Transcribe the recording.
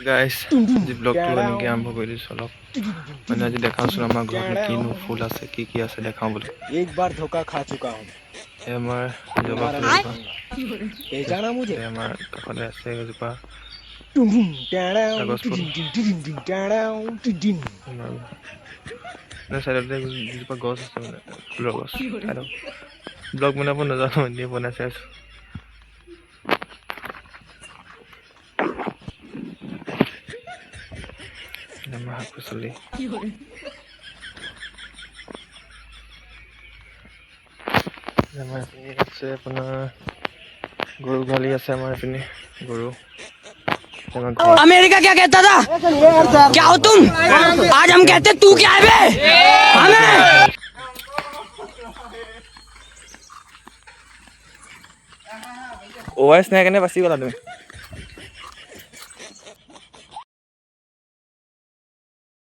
guys जी blog तो बने के आरंभ कर दिस अलप मैंने आज देखाऊँ आम घर में किनो फूल आसे की आसे देखाऊँ बोले एक बार धोखा खा चुका हूँ ये हमार जबा फूल पहचाना मुझे हमार काखले आसे एजोपा कागज फूल ना साइडते एजोपा गछ आसे माने फुলৰ गछ আৰু ब्लॉग बनाब नाजानो एने बनाइছে आছো আমাৰ শাক পাচলি আমাৰ এইপিনে আছে আপোনাৰ গৰু গালি আছে আমাৰ এইপিনে গৰু अमेरिका क्या कहता था क्या हो तुम आज हम कहते तू क्या है बे हमें ओएस নাই কেনে বাছি গলা তুমি